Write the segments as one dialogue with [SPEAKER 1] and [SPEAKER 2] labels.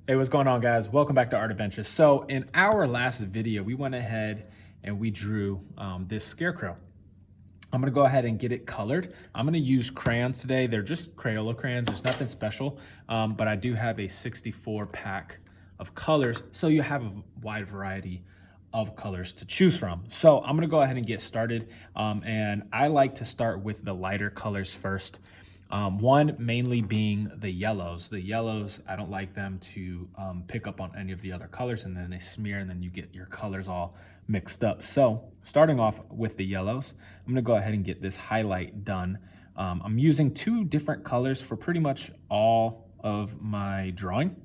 [SPEAKER 1] Hey, what's going on, guys? Welcome back to Art Adventures. So in our last video, we went ahead and we drew this scarecrow. I'm gonna go ahead and get it colored. I'm gonna use crayons today. They're just Crayola crayons. There's nothing special, but I do have a 64 pack of colors, so you have a wide variety of colors to choose from. So I'm gonna go ahead and get started, and I like to start with the lighter colors first. One mainly being the yellows. The yellows, I don't like them to pick up on any of the other colors, and then they smear, and then you get your colors all mixed up. So starting off with the yellows, I'm gonna go ahead and get this highlight done. I'm using two different colors for pretty much all of my drawing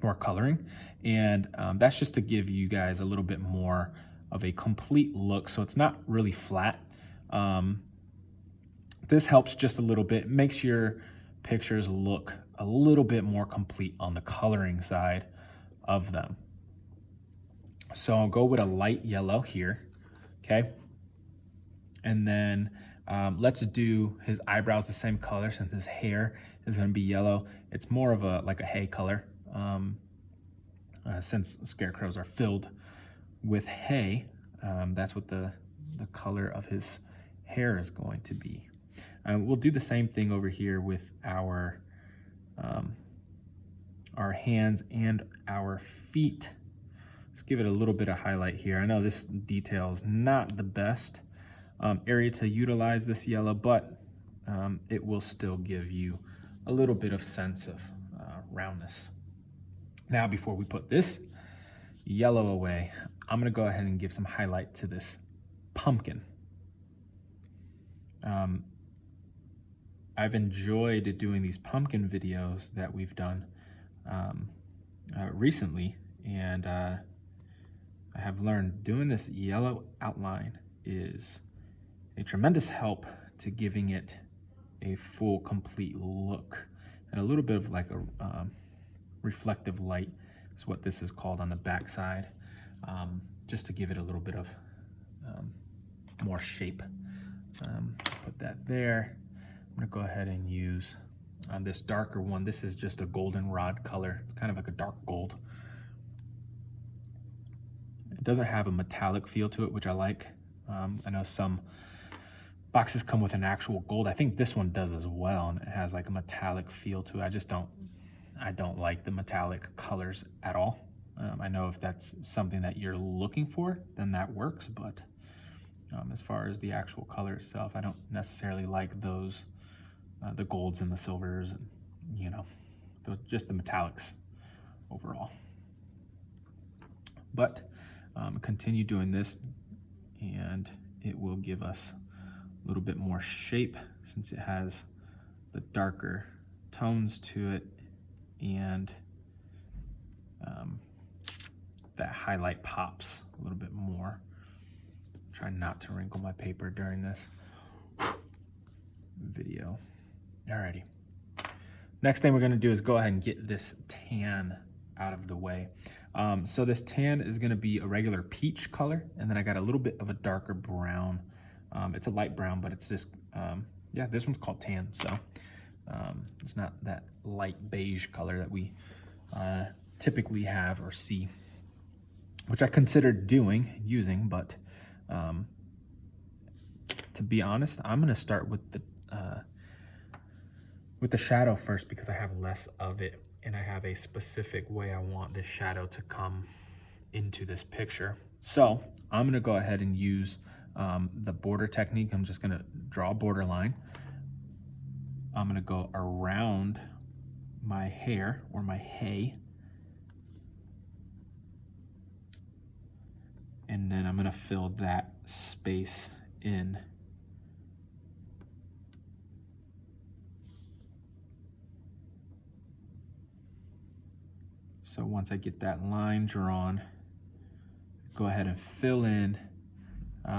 [SPEAKER 1] or coloring, and that's just to give you guys a little bit more of a complete look, so it's not really flat. This helps just a little bit, makes your pictures look a little bit more complete on the coloring side of them. So I'll go with a light yellow here, okay? And then let's do his eyebrows the same color, since his hair is gonna be yellow. It's more of like a hay color, since scarecrows are filled with hay. That's what the color of his hair is going to be. We'll do the same thing over here with our hands and our feet. Let's give it a little bit of highlight here. I know this detail is not the best area to utilize this yellow, but it will still give you a little bit of sense of roundness. Now, before we put this yellow away, I'm gonna go ahead and give some highlight to this pumpkin. I've enjoyed doing these pumpkin videos that we've done recently, and I have learned doing this yellow outline is a tremendous help to giving it a full, complete look, and a little bit of like a reflective light is what this is called on the back side, just to give it a little bit of more shape. Put that there. I'm gonna go ahead and use this darker one. This is just a goldenrod color. It's kind of like a dark gold. It doesn't have a metallic feel to it, which I like. I know some boxes come with an actual gold. I think this one does as well, and it has like a metallic feel to it. I don't like the metallic colors at all. I know if that's something that you're looking for, then that works, but as far as the actual color itself, I don't necessarily like those, the golds and the silvers, and just the metallics overall. But continue doing this, and it will give us a little bit more shape, since it has the darker tones to it, and that highlight pops a little bit more. Try not to wrinkle my paper during this video. Alrighty. Next thing we're gonna do is go ahead and get this tan out of the way. So this tan is gonna be a regular peach color, and then I got a little bit of a darker brown. It's a light brown, but it's just, yeah, this one's called tan, so it's not that light beige color that we typically have or see, which I considered using, but to be honest, I'm gonna start with the shadow first, because I have less of it, and I have a specific way I want this shadow to come into this picture. So I'm gonna go ahead and use the border technique. I'm just gonna draw a border line. I'm gonna go around my hair or my hay, and then I'm gonna fill that space in. So once I get that line drawn, go ahead and fill in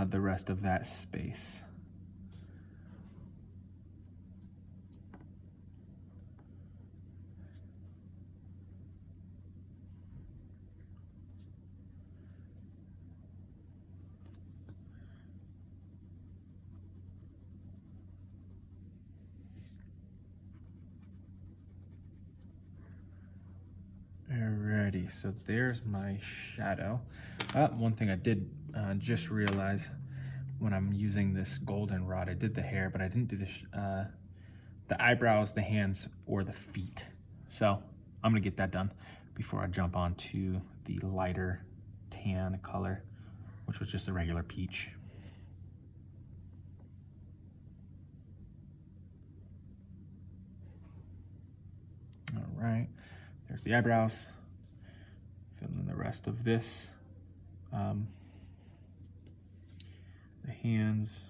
[SPEAKER 1] the rest of that space. Alrighty, so there's my shadow. One thing I did just realize when I'm using this golden rod, I did the hair, but I didn't do the eyebrows, the hands, or the feet. So I'm gonna get that done before I jump on to the lighter tan color, which was just a regular peach. All right, there's the eyebrows. Fill in the rest of this. The hands,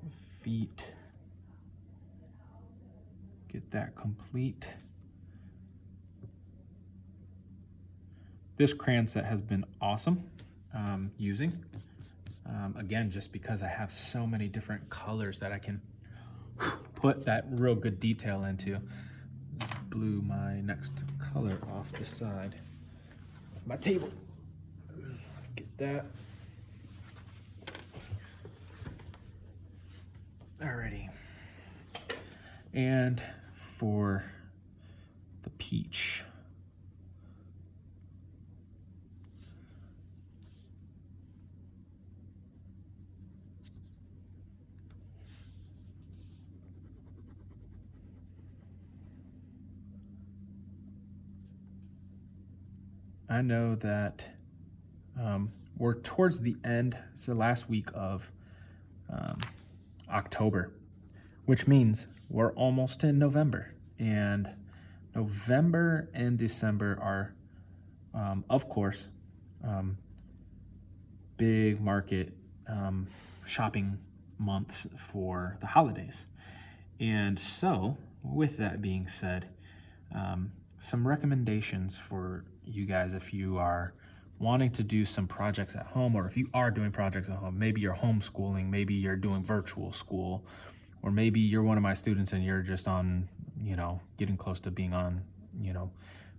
[SPEAKER 1] the feet. Get that complete. This crayon set has been awesome using. Again, just because I have so many different colors that I can put that real good detail into. Just blew my next color off the side of my table. Get that. Alrighty. And for the peach. I know that we're towards the end, it's the last week of October, which means we're almost in November. And November and December are, of course, big market shopping months for the holidays. And so, with that being said, some recommendations for you guys if you are wanting to do some projects at home, or if you are doing projects at home. Maybe you're homeschooling, maybe you're doing virtual school, or maybe you're one of my students and you're just on, getting close to being on,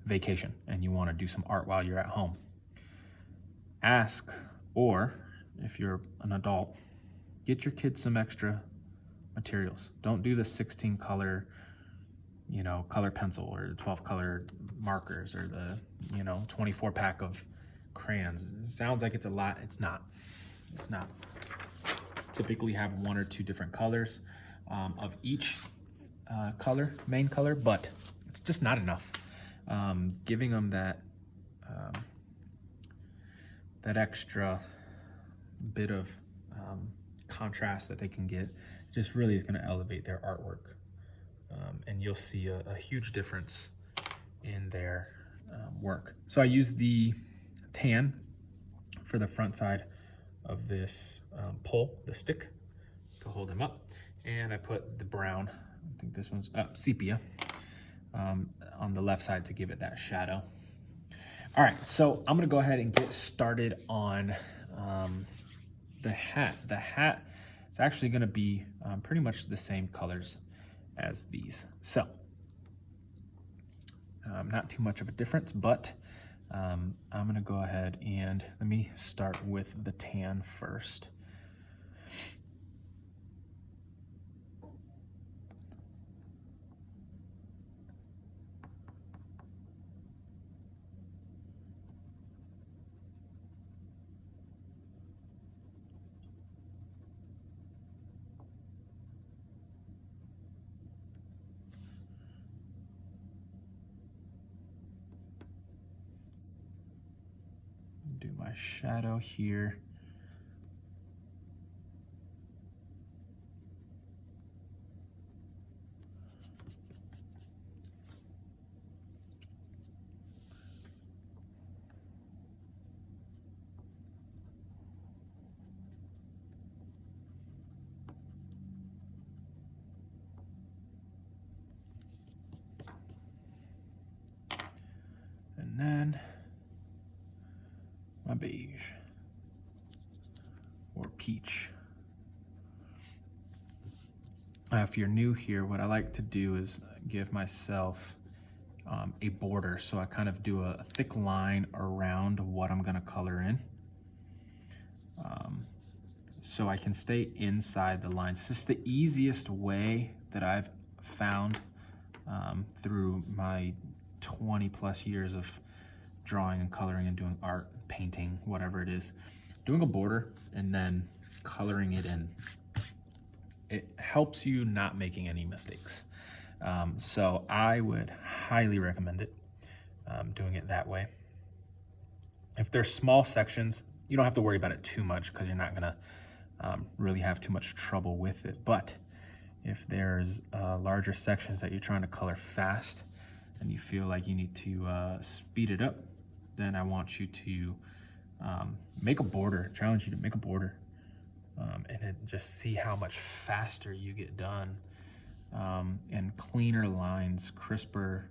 [SPEAKER 1] vacation, and you want to do some art while you're at home. Ask, or if you're an adult, get your kids some extra materials. Don't do the 16 color color pencil or the 12 color markers or the 24 pack of crayons. It sounds like it's a lot. It's not. Typically have one or two different colors of each main color, but it's just not enough. Giving them that extra bit of contrast that they can get just really is going to elevate their artwork. And you'll see a huge difference in their work. So I use the tan for the front side of this pole, the stick, to hold him up. And I put the brown, I think this one's sepia, on the left side to give it that shadow. All right, so I'm gonna go ahead and get started on the hat. The hat is actually gonna be pretty much the same colors as these. So not too much of a difference, but I'm gonna go ahead and let me start with the tan first. Do my shadow here. And then my beige or peach. If you're new here, what I like to do is give myself a border. So I kind of do a thick line around what I'm gonna color in. So I can stay inside the lines. It's just the easiest way that I've found through my 20 plus years of drawing and coloring and doing art, painting, whatever it is, doing a border and then coloring it in, it helps you not making any mistakes. So I would highly recommend it, doing it that way. If there's small sections, you don't have to worry about it too much because you're not gonna really have too much trouble with it. But if there's larger sections that you're trying to color fast and you feel like you need to speed it up, then I want you to make a border, challenge you to make a border, and then just see how much faster you get done, and cleaner lines, crisper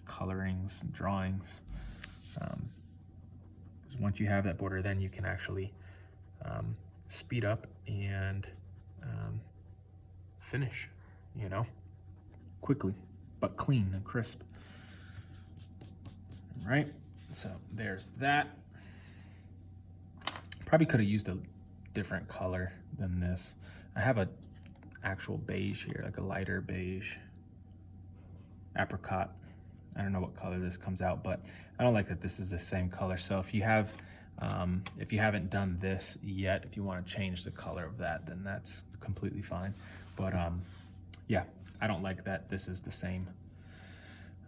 [SPEAKER 1] colorings, drawings. Because once you have that border, then you can actually speed up and finish, you know, quickly, but clean and crisp. All right, so there's that. Probably could have used a different color than this. I have a actual beige here, like a lighter beige, apricot. I don't know what color this comes out, but I don't like that this is the same color. So if you have, if you haven't done this yet, if you want to change the color of that, then that's completely fine. But yeah, I don't like that this is the same.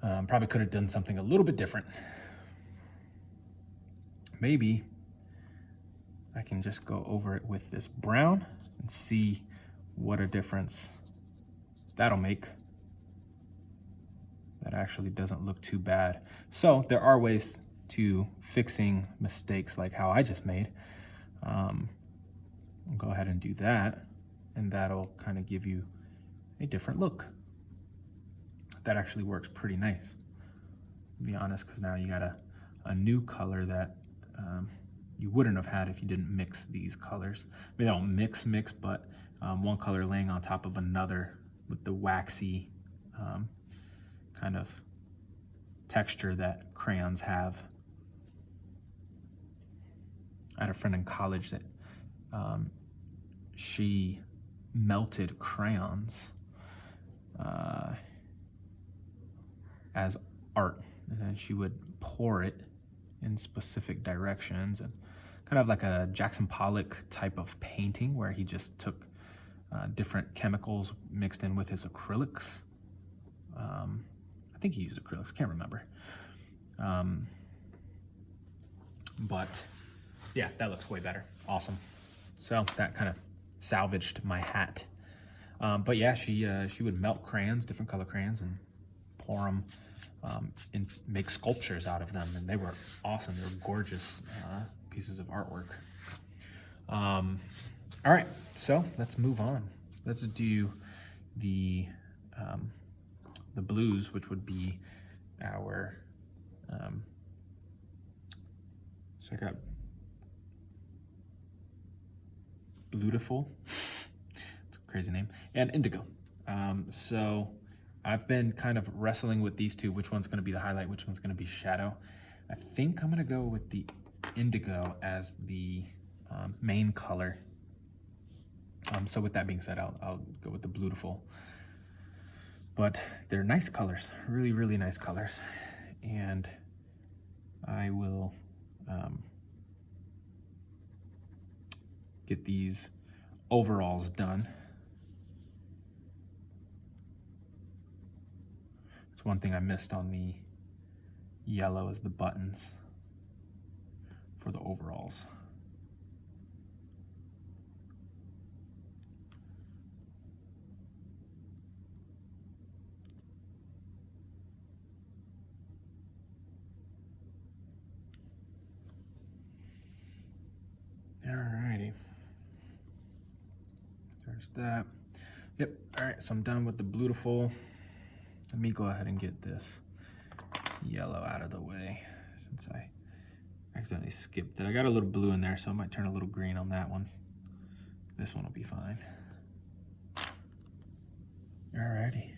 [SPEAKER 1] Probably could have done something a little bit different. Maybe I can just go over it with this brown and see what a difference that'll make. That actually doesn't look too bad. So there are ways to fixing mistakes like how I just made. I'll go ahead and do that, and that'll kind of give you a different look. That actually works pretty nice, to be honest, because now you got a new color that you wouldn't have had if you didn't mix these colors. They don't mix, but one color laying on top of another with the waxy kind of texture that crayons have. I had a friend in college that she melted crayons as art, and then she would pour it in specific directions, and kind of like a Jackson Pollock type of painting where he just took different chemicals mixed in with his acrylics. I think he used acrylics, can't remember. But yeah, that looks way better. Awesome. So that kind of salvaged my hat. But yeah, she would melt crayons, different color crayons, and pour them and make sculptures out of them. And they were awesome. They were gorgeous pieces of artwork. All right, so let's move on. Let's do the blues, which would be our, so I got Beautiful, it's a crazy name, and Indigo. So I've been kind of wrestling with these two, which one's gonna be the highlight, which one's gonna be shadow. I think I'm gonna go with the Indigo as the main color. So with that being said, I'll go with the Beautiful. But they're nice colors, really, really nice colors. And I will get these overalls done. It's one thing I missed on the yellow is the buttons for the overalls. Alrighty, there's that. Yep, all right, so I'm done with the Beautiful. Let me go ahead and get this yellow out of the way since I accidentally skipped it. I got a little blue in there, so I might turn a little green on that one. This one will be fine. Alrighty,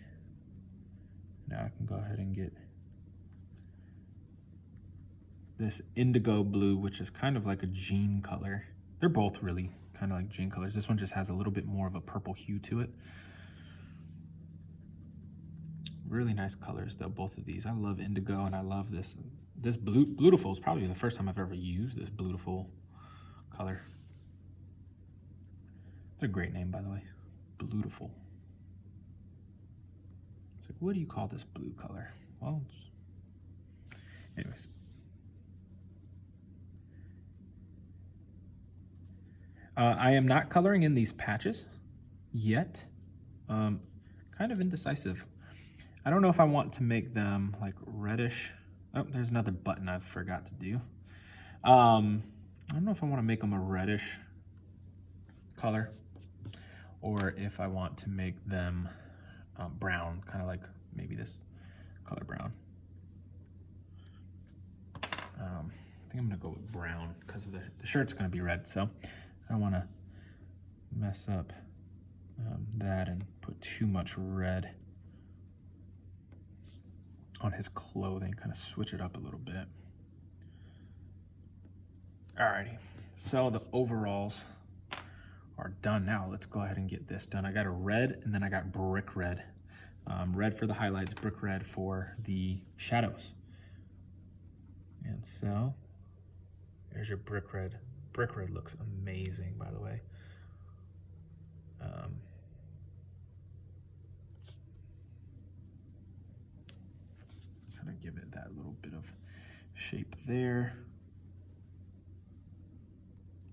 [SPEAKER 1] now I can go ahead and get this indigo blue, which is kind of like a jean color. They're both really kind of like jean colors. This one just has a little bit more of a purple hue to it. really nice colors though, both of these. I love indigo and I love this. This Beautiful is probably the first time I've ever used this Beautiful color. It's a great name, by the way. Beautiful. It's like, what do you call this blue color? Well, anyways. I am not coloring in these patches yet. Kind of indecisive. I don't know if I want to make them like reddish. Oh, there's another button I forgot to do. I don't know if I want to make them a reddish color or if I want to make them brown, kind of like maybe this color brown. I think I'm gonna go with brown because the shirt's gonna be red, so I don't want to mess up that and put too much red on his clothing, kind of switch it up a little bit. Alrighty, so the overalls are done now. Let's go ahead and get this done. I got a red and then I got brick red. Red for the highlights, brick red for the shadows. And so there's your brick red. Brick red looks amazing, by the way. Let's kind of give it that little bit of shape there.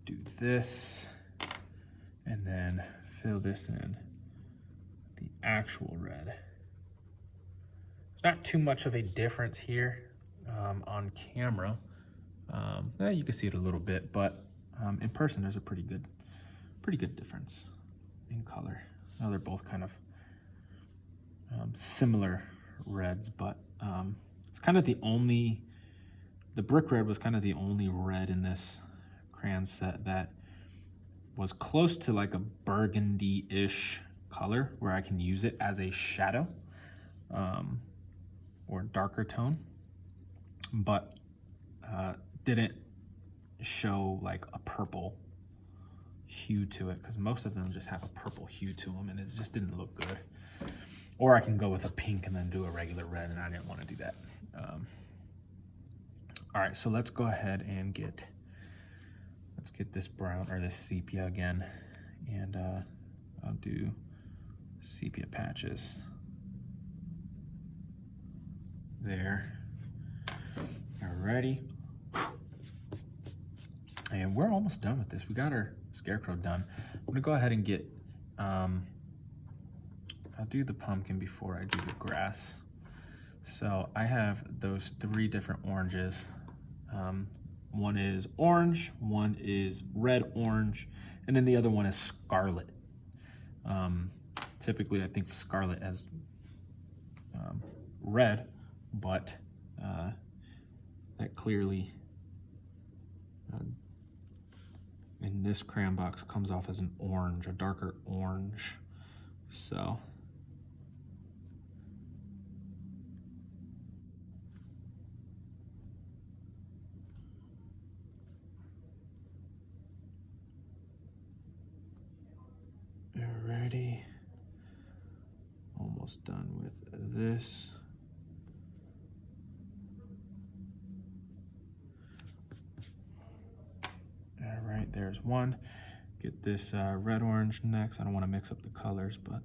[SPEAKER 1] Do this, and then fill this in the actual red. There's not too much of a difference here on camera. You can see it a little bit, but in person there's a pretty good difference in color. Now they're both kind of similar reds, but it's kind of the brick red was kind of the only red in this crayon set that was close to like a burgundy-ish color where I can use it as a shadow or darker tone, but didn't show like a purple hue to it because most of them just have a purple hue to them and it just didn't look good. Or I can go with a pink and then do a regular red, and I didn't want to do that. All right, so let's go ahead and get this brown or this sepia again, and I'll do sepia patches there. Alrighty. And we're almost done with this. We got our scarecrow done. I'm gonna go ahead and get, I'll do the pumpkin before I do the grass. So I have those 3 different oranges. One is orange, one is red orange, and then the other one is scarlet. Typically I think of scarlet as red, but that clearly in this crayon box comes off as an orange, a darker orange. So alrighty, almost done with this. All right, there's one. Get this red orange next. I don't want to mix up the colors, but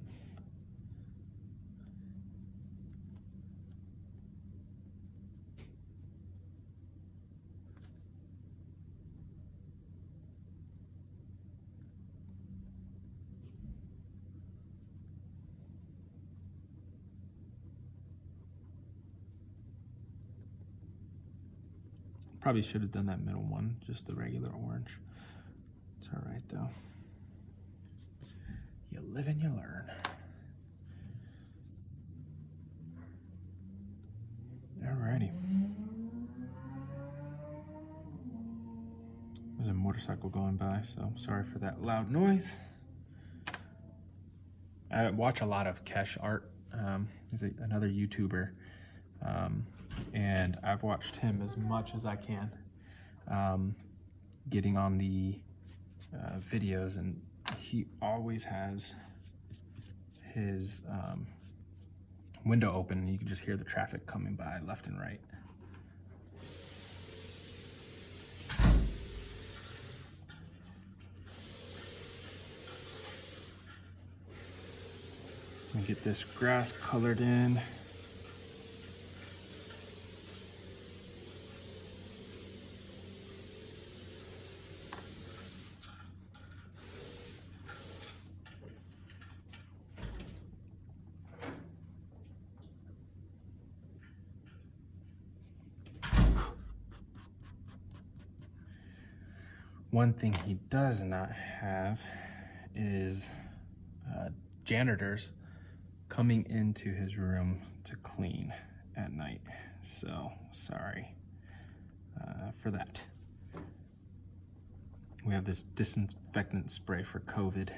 [SPEAKER 1] probably should have done that middle one, just the regular orange. It's all right though. You live and you learn. Alrighty. There's a motorcycle going by, so I'm sorry for that loud noise. I watch a lot of Kesh art. He's another YouTuber. And I've watched him as much as I can, getting on the videos, and he always has his window open and you can just hear the traffic coming by left and right. Let me get this grass colored in. One thing he does not have is janitors coming into his room to clean at night. So sorry for that. We have this disinfectant spray for COVID,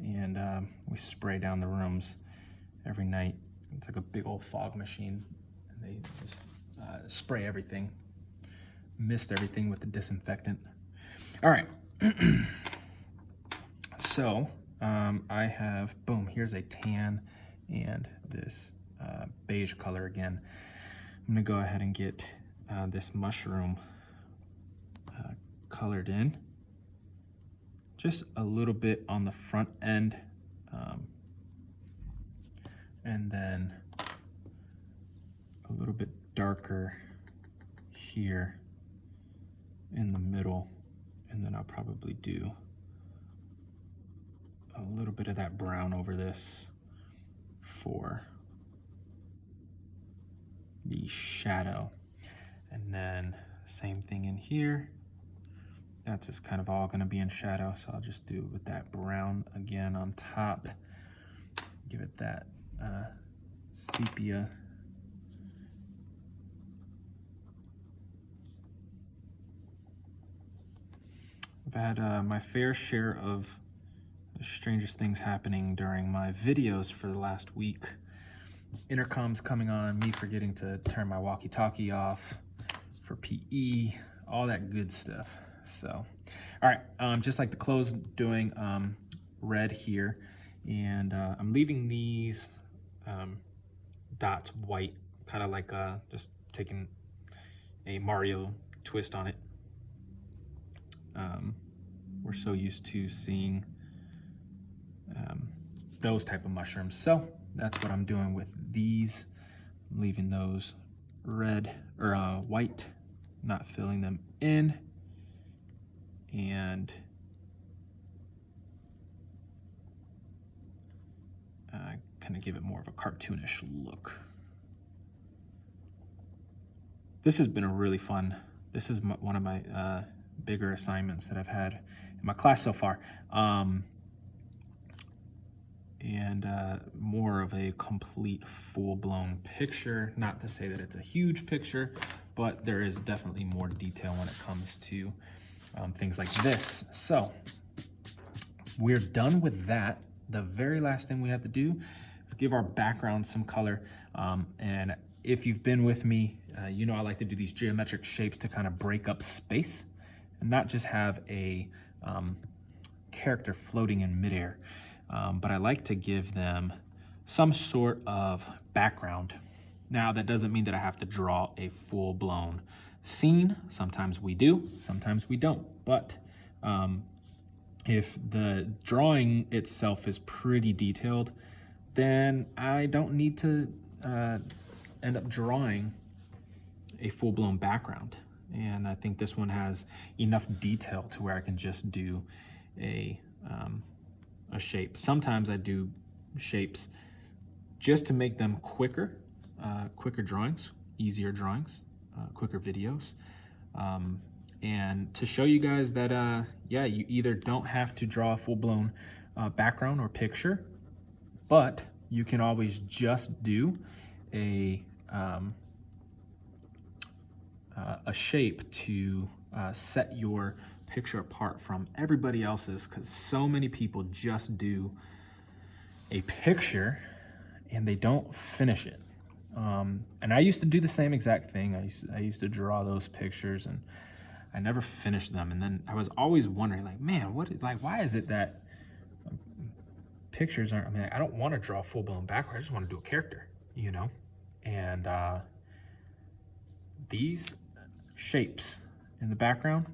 [SPEAKER 1] and we spray down the rooms every night. It's like a big old fog machine, and they just spray everything, mist everything with the disinfectant. All right, so I have, boom, here's a tan and this beige color again. I'm gonna go ahead and get this mushroom colored in. Just a little bit on the front end, and then a little bit darker here in the middle. And then I'll probably do a little bit of that brown over this for the shadow. And then same thing in here. That's just kind of all gonna be in shadow. So I'll just do with that brown again on top. Give it that sepia. I've had my fair share of the strangest things happening during my videos for the last week. Intercoms coming on, me forgetting to turn my walkie-talkie off for PE, all that good stuff. So, all right, just like the clothes, doing red here, and I'm leaving these dots white, kind of like just taking a Mario twist on it. We're so used to seeing those type of mushrooms. So that's what I'm doing with these. I'm leaving those red or white, not filling them in. And kind of give it more of a cartoonish look. This has been a really fun, this is one of my bigger assignments that I've had in my class so far. And more of a complete full-blown picture. Not to say that it's a huge picture, but there is definitely more detail when it comes to things like this. So we're done with that. The very last thing we have to do is give our background some color. And if you've been with me, you know I like to do these geometric shapes to kind of break up space and not just have a character floating in midair. But I like to give them some sort of background. Now, that doesn't mean that I have to draw a full-blown scene. Sometimes we do, sometimes we don't. But if the drawing itself is pretty detailed, then I don't need to end up drawing a full-blown background. And I think this one has enough detail to where I can just do a shape. Sometimes I do shapes just to make them quicker, quicker drawings, easier drawings, quicker videos. And to show you guys that, yeah, you either don't have to draw a full-blown background or picture, but you can always just do a shape to set your picture apart from everybody else's, because so many people just do a picture and they don't finish it. And I used to do the same exact thing. I used to draw those pictures and I never finished them. And then I was always wondering, like, man, what is, like, why is it that pictures aren't, I mean, I don't want to draw a full-blown backward. I just want to do a character. you know, and these shapes in the background,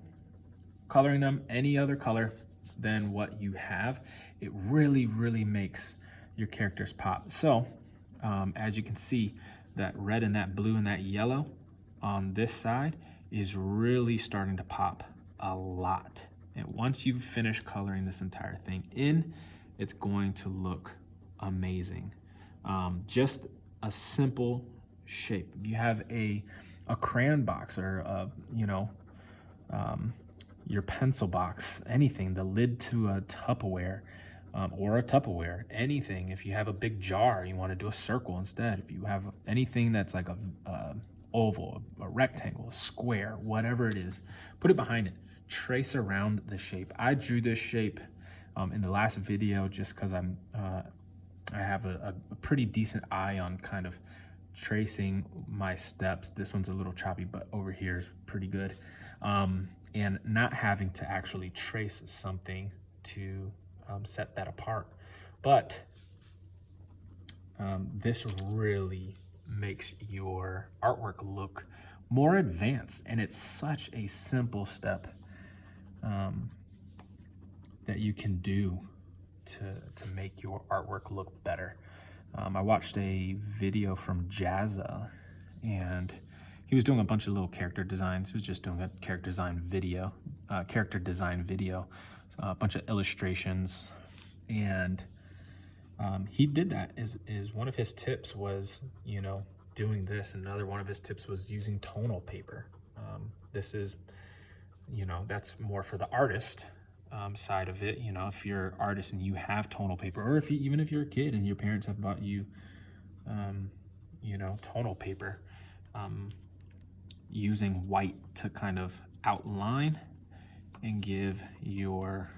[SPEAKER 1] coloring them any other color than what you have, it really, really makes your characters pop. So as you can see, that red and that blue and that yellow on this side is really starting to pop a lot. And once you finish coloring this entire thing in, it's going to look amazing. Just a simple shape. If you have a crayon box or your pencil box, anything, the lid to a Tupperware or a Tupperware, anything. If you have a big jar, you want to do a circle instead. If you have anything that's like a oval, a rectangle, a square, whatever it is, put it behind it. Trace around the shape. I drew this shape in the last video just because I have a pretty decent eye on kind of tracing my steps. This one's a little choppy, but over here is pretty good. And not having to actually trace something to set that apart. But this really makes your artwork look more advanced, and it's such a simple step that you can do to make your artwork look better. I watched a video from Jazza, and he was doing a bunch of little character designs. He was just doing a character design video, a bunch of illustrations, and he did that. Is one of his tips was, you know, doing this. Another one of his tips was using tonal paper. This is, you know, that's more for the artist side of it. You know, if you're an artist and you have tonal paper, or even if you're a kid and your parents have bought you, you know, tonal paper, using white to kind of outline and give your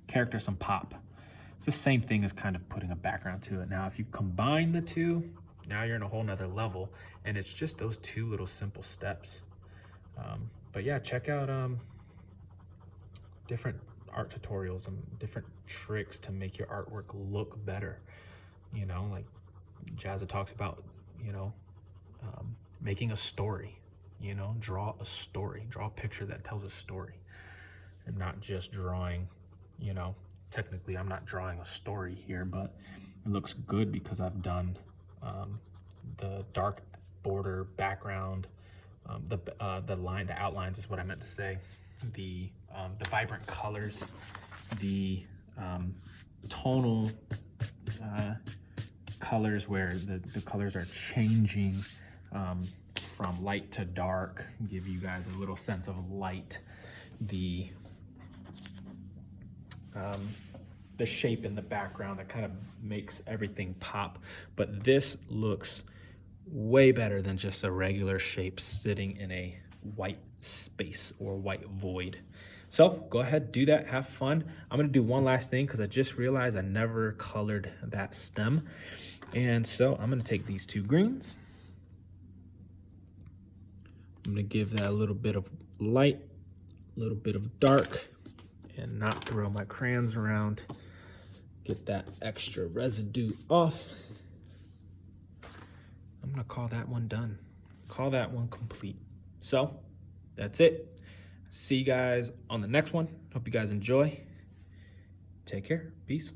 [SPEAKER 1] character some pop. It's the same thing as kind of putting a background to it. Now, if you combine the two, now you're in a whole nother level, and it's just those two little simple steps. But yeah, check out different art tutorials and different tricks to make your artwork look better. You know, like Jazza talks about, you know, making a story, you know, draw a story, draw a picture that tells a story, and not just drawing, you know, technically I'm not drawing a story here, but it looks good because I've done the dark border background, the line, the outlines is what I meant to say, the vibrant colors, the tonal colors where the colors are changing from light to dark, give you guys a little sense of light, the shape in the background that kind of makes everything pop. But this looks way better than just a regular shape sitting in a white space or white void. So go ahead, do that, have fun. I'm gonna do one last thing because I just realized I never colored that stem. And so I'm gonna take these two greens. I'm gonna give that a little bit of light, a little bit of dark, and not throw my crayons around. Get that extra residue off. I'm gonna call that one done. Call that one complete. So that's it. See you guys on the next one. Hope you guys enjoy. Take care. Peace.